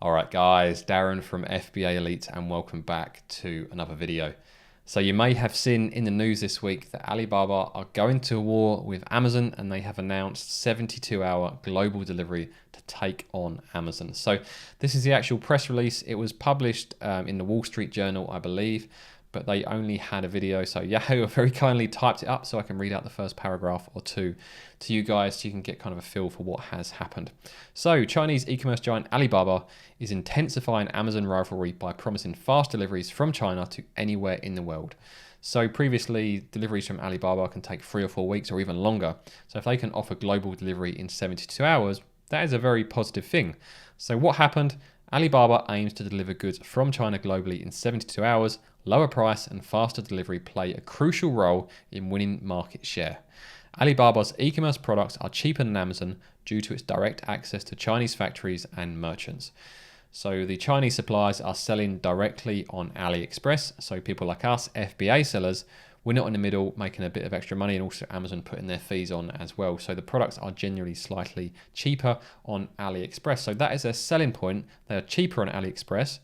All right, guys, Darren from FBA Elite, and welcome back to another video. So you may have seen in the news this week that Alibaba are going to war with Amazon, and they have announced 72-hour global delivery to take on Amazon. So this is the actual press release. It was published in the Wall Street Journal, I believe, but they only had a video. So Yahoo very kindly typed it up so I can read out the first paragraph or two to you guys so you can get kind of a feel for what has happened. So Chinese e-commerce giant Alibaba is intensifying Amazon rivalry by promising fast deliveries from China to anywhere in the world. So previously, deliveries from Alibaba can take 3 or 4 weeks or even longer. So if they can offer global delivery in 72 hours, that is a very positive thing. So what happened? Alibaba aims to deliver goods from China globally in 72 hours. Lower price and faster delivery play a crucial role in winning market share. Alibaba's e-commerce products are cheaper than Amazon due to its direct access to Chinese factories and merchants. So the Chinese suppliers are selling directly on Aliexpress. So people like us, FBA sellers, we're not in the middle making a bit of extra money, and also Amazon putting their fees on as well. So the products are generally slightly cheaper on Aliexpress. So that is a selling point. They are cheaper on Aliexpress,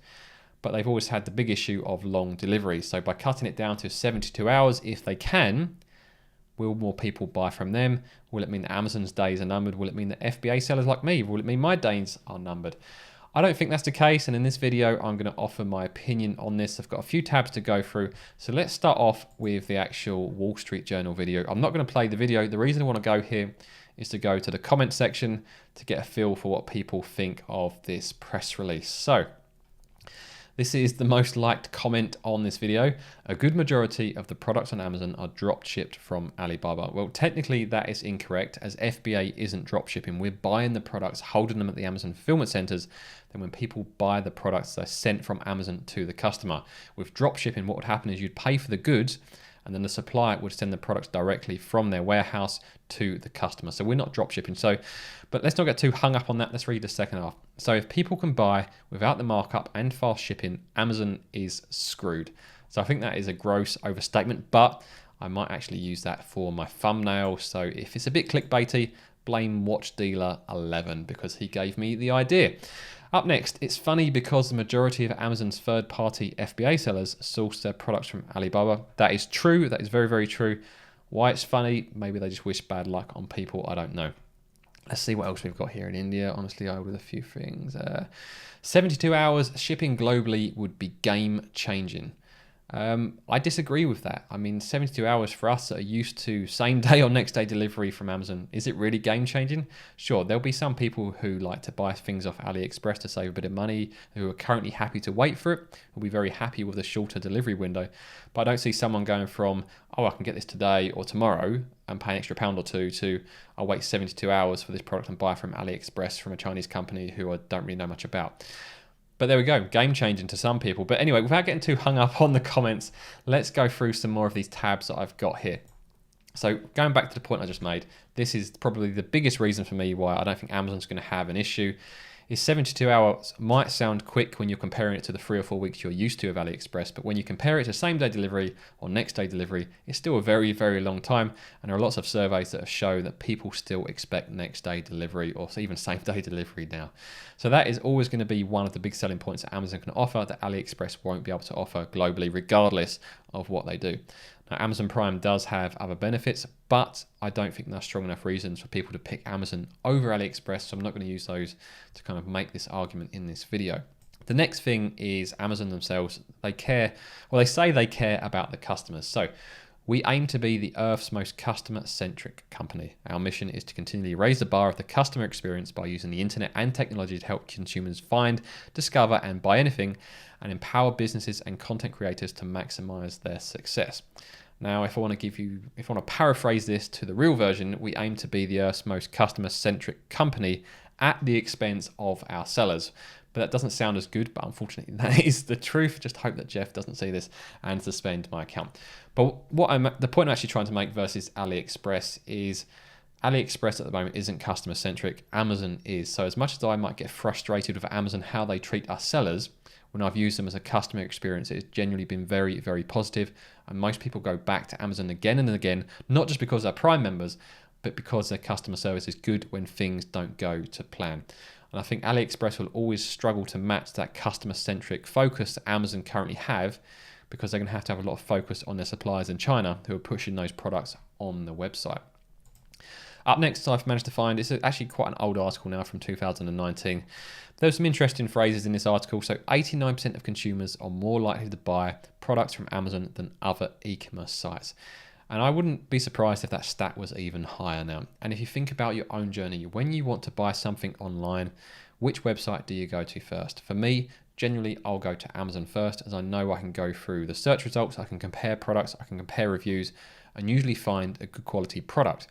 but they've always had the big issue of long delivery. So by cutting it down to 72 hours, if they can, will more people buy from them? Will it mean that Amazon's days are numbered? Will it mean that FBA sellers like me, will it mean my days are numbered? I don't think that's the case, and in this video I'm going to offer my opinion on this. I've got a few tabs to go through, so let's start off with the actual Wall Street Journal video. I'm not going to play the video. The reason I want to go here is to go to the comment section to get a feel for what people think of this press release. So this is the most liked comment on this video. A good majority of the products on Amazon are drop shipped from Alibaba. Well, technically that is incorrect, as FBA isn't drop shipping. We're buying the products, holding them at the Amazon fulfillment centers. Then when people buy the products, they're sent from Amazon to the customer. With drop shipping, what would happen is you'd pay for the goods, and then the supplier would send the products directly from their warehouse to the customer. So we're not drop shipping. So, but let's not get too hung up on that. Let's read the second half. So if people can buy without the markup and fast shipping, Amazon is screwed. So I think that is a gross overstatement, but I might actually use that for my thumbnail. So if it's a bit clickbaity, blame Watch Dealer 11 because he gave me the idea. Up next, it's funny because the majority of Amazon's third-party FBA sellers source their products from Alibaba. That is true. That is very, very true. Why it's funny? Maybe they just wish bad luck on people. I don't know. Let's see what else we've got here in India. Honestly, I ordered a few things. 72 hours shipping globally would be game-changing. I disagree with that. I mean, 72 hours for us that are used to same day or next day delivery from Amazon, is it really game changing? Sure, there'll be some people who like to buy things off AliExpress to save a bit of money, who are currently happy to wait for it, will be very happy with a shorter delivery window. But I don't see someone going from, oh, I can get this today or tomorrow and pay an extra £1 or £2 to, I'll wait 72 hours for this product and buy from AliExpress from a Chinese company who I don't really know much about. But there we go, game changing to some people. But anyway, without getting too hung up on the comments, let's go through some more of these tabs that I've got here. So going back to the point I just made, this is probably the biggest reason for me why I don't think Amazon's going to have an issue. Is 72 hours might sound quick when you're comparing it to the 3 or 4 weeks you're used to of AliExpress, but when you compare it to same day delivery or next day delivery, it's still a very, very long time. And there are lots of surveys that show that people still expect next day delivery or even same day delivery now. So that is always going to be one of the big selling points that Amazon can offer that AliExpress won't be able to offer globally, regardless of what they do. Now, Amazon Prime does have other benefits, but I don't think there's strong enough reasons for people to pick Amazon over AliExpress, so I'm not going to use those to kind of make this argument in this video. The next thing is Amazon themselves. They care, well, they say they care about the customers. So we aim to be the Earth's most customer-centric company. Our mission is to continually raise the bar of the customer experience by using the internet and technology to help consumers find, discover, and buy anything, and empower businesses and content creators to maximize their success. Now, if I want to paraphrase this to the real version, we aim to be the Earth's most customer-centric company at the expense of our sellers. But that doesn't sound as good, but unfortunately that is the truth. Just hope that Jeff doesn't see this and suspend my account. But the point I'm actually trying to make versus AliExpress is AliExpress at the moment isn't customer centric, Amazon is. So as much as I might get frustrated with Amazon, how they treat us sellers, when I've used them as a customer experience, it's genuinely been very, very positive. And most people go back to Amazon again and again, not just because they're Prime members, but because their customer service is good when things don't go to plan. And I think AliExpress will always struggle to match that customer-centric focus that Amazon currently have, because they're going to have a lot of focus on their suppliers in China who are pushing those products on the website. Up next, I've managed to find, it's actually quite an old article now from 2019. There's some interesting phrases in this article. So 89% of consumers are more likely to buy products from Amazon than other e-commerce sites. And I wouldn't be surprised if that stat was even higher now. And if you think about your own journey, when you want to buy something online, which website do you go to first? For me, generally, I'll go to Amazon first, as I know I can go through the search results, I can compare products, I can compare reviews, and usually find a good quality product.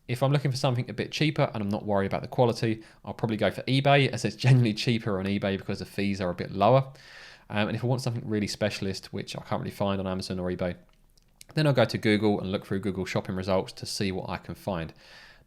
If I'm looking for something a bit cheaper and I'm not worried about the quality, I'll probably go for eBay, as it's generally cheaper on eBay because the fees are a bit lower. And if I want something really specialist, which I can't really find on Amazon or eBay, then I'll go to Google and look through Google shopping results to see what I can find.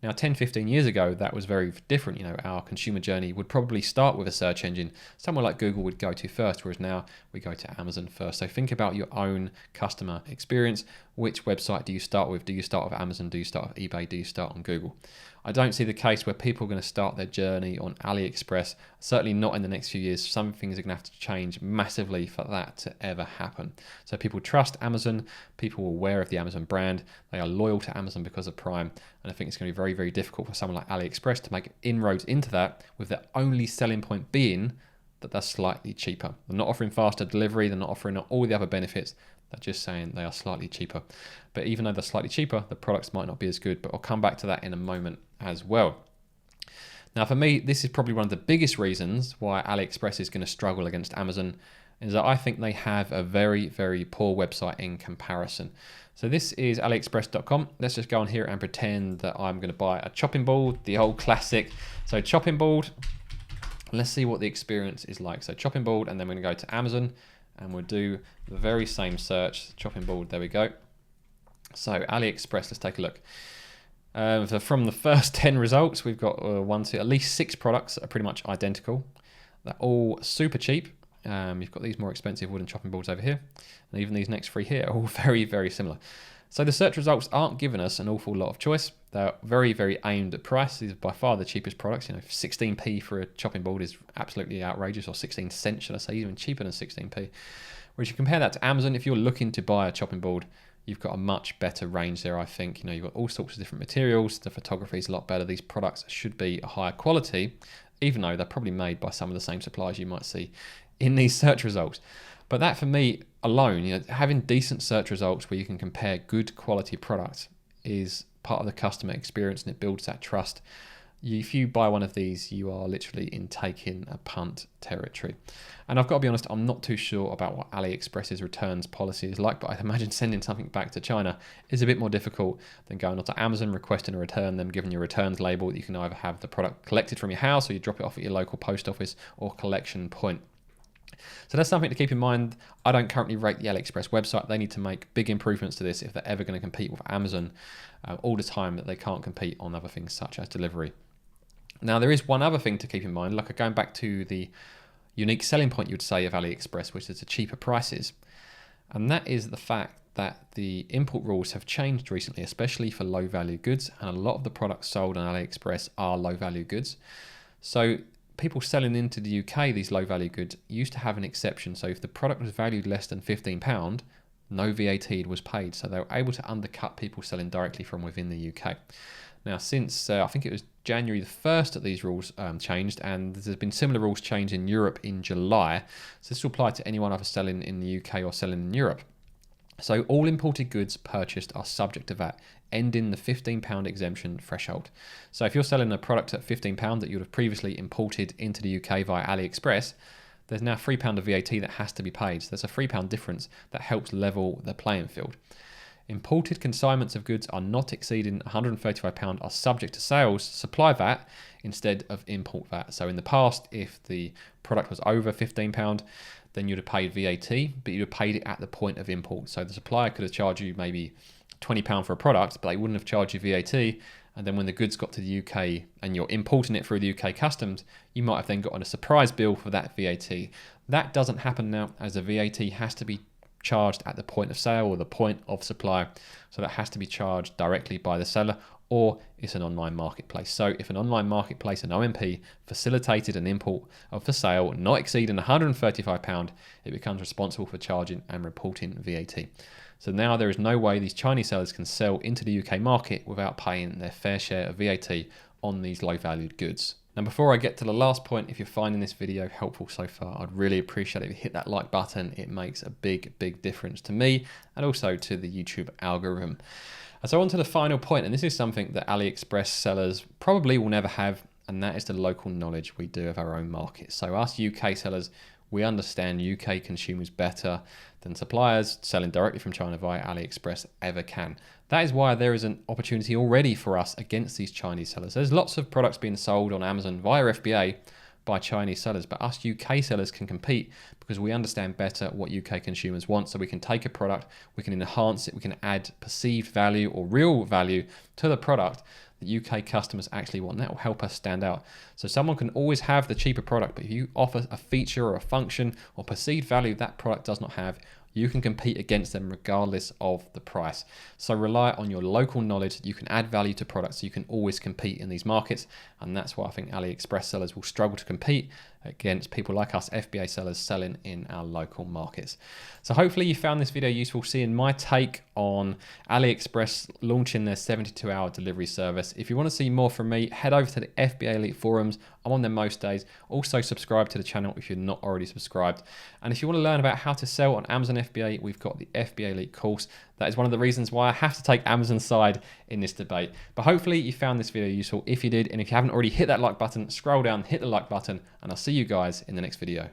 Now, 10, 15 years ago, that was very different. Our consumer journey would probably start with a search engine. Somewhere like Google would go to first, whereas now we go to Amazon first. So think about your own customer experience. Which website do you start with? Do you start with Amazon? Do you start with eBay? Do you start on Google? I don't see the case where people are going to start their journey on AliExpress, certainly not in the next few years. Some things are going to have to change massively for that to ever happen. So people trust Amazon, people are aware of the Amazon brand, they are loyal to Amazon because of Prime, and I think it's going to be very, very difficult for someone like AliExpress to make inroads into that, with their only selling point being that they're slightly cheaper. They're not offering faster delivery, they're not offering all the other benefits, they're just saying they are slightly cheaper. But even though they're slightly cheaper, the products might not be as good, but I'll come back to that in a moment as well. Now, for me, this is probably one of the biggest reasons why AliExpress is going to struggle against Amazon, is that I think they have a very, very poor website in comparison. So this is aliexpress.com. Let's just go on here and pretend that I'm going to buy a chopping board, the old classic. So chopping board, let's see what the experience is like. So chopping board, and then we're going to go to Amazon, and we'll do the very same search, chopping board, there we go. So AliExpress, let's take a look. So from the first 10 results, we've got at least 6 products that are pretty much identical. They're all super cheap. You've got these more expensive wooden chopping boards over here, and even these next 3 here are all very, very similar. So the search results aren't giving us an awful lot of choice. They're very, very aimed at price. These are by far the cheapest products. 16p for a chopping board is absolutely outrageous, or 16 cents, should I say, even cheaper than 16p. Whereas you compare that to Amazon, if you're looking to buy a chopping board, you've got a much better range there, I think. You've got all sorts of different materials. The photography is a lot better. These products should be a higher quality, even though they're probably made by some of the same suppliers you might see in these search results. But that, for me alone, having decent search results where you can compare good quality products is part of the customer experience, and it builds that trust. If you buy one of these, you are literally in taking a punt territory. And I've got to be honest, I'm not too sure about what AliExpress's returns policy is like, but I imagine sending something back to China is a bit more difficult than going onto Amazon, requesting a return, them giving you a returns label that you can either have the product collected from your house, or you drop it off at your local post office or collection point. So that's something to keep in mind. I don't currently rate the AliExpress website. They need to make big improvements to this if they're ever going to compete with Amazon all the time, that they can't compete on other things such as delivery. Now, there is one other thing to keep in mind, like going back to the unique selling point, you'd say, of AliExpress, which is the cheaper prices. And that is the fact that the import rules have changed recently, especially for low value goods. And a lot of the products sold on AliExpress are low value goods. So people selling into the UK, these low value goods, used to have an exception. So if the product was valued less than £15, no VAT was paid. So they were able to undercut people selling directly from within the UK. Now, since I think it was January the 1st that these rules changed, and there's been similar rules changed in Europe in July. So this will apply to anyone either selling in the UK or selling in Europe. So all imported goods purchased are subject to VAT, ending the £15 exemption threshold. So if you're selling a product at £15 that you would have previously imported into the UK via AliExpress, there's now £3 of VAT that has to be paid. So there's a £3 difference that helps level the playing field. Imported consignments of goods are not exceeding £135 are subject to sales supply VAT instead of import VAT. So in the past, if the product was over £15, then you'd have paid VAT, but you'd have paid it at the point of import. So the supplier could have charged you maybe £20 for a product, but they wouldn't have charged you VAT. And then when the goods got to the UK and you're importing it through the UK customs, you might have then gotten a surprise bill for that VAT. That doesn't happen now, as the VAT has to be charged at the point of sale or the point of supply. So that has to be charged directly by the seller or it's an online marketplace. So if an online marketplace, an OMP, facilitated an import of for sale not exceeding £135, it becomes responsible for charging and reporting VAT. So now there is no way these Chinese sellers can sell into the UK market without paying their fair share of VAT on these low valued goods. Now, before I get to the last point, if you're finding this video helpful so far, I'd really appreciate it if you hit that like button. It makes a big difference to me and also to the YouTube algorithm. So on to the final point, and this is something that Aliexpress sellers probably will never have, and that is the local knowledge we do of our own market. So us UK sellers, we understand UK consumers better than suppliers selling directly from China via Aliexpress ever can. That is why there is an opportunity already for us against these Chinese sellers. There's lots of products being sold on Amazon via FBA by Chinese sellers, but us UK sellers can compete because we understand better what UK consumers want. So we can take a product, we can enhance it, we can add perceived value or real value to the product that UK customers actually want. That will help us stand out. So someone can always have the cheaper product, but if you offer a feature or a function or perceived value that product does not have, you can compete against them regardless of the price. So rely on your local knowledge that you can add value to products so you can always compete in these markets. And that's why I think Aliexpress sellers will struggle to compete against people like us FBA sellers selling in our local markets. So hopefully you found this video useful, seeing my take on Aliexpress launching their 72-hour delivery service. If you want to see more from me, head over to the FBA Elite forums. I'm on there most days. Also subscribe to the channel if you're not already subscribed. And if you want to learn about how to sell on Amazon FBA, we've got the FBA Elite course. That is one of the reasons why I have to take Amazon's side in this debate. But hopefully you found this video useful. If you did, and if you haven't already hit that like button, scroll down, hit the like button, and I'll see you guys in the next video.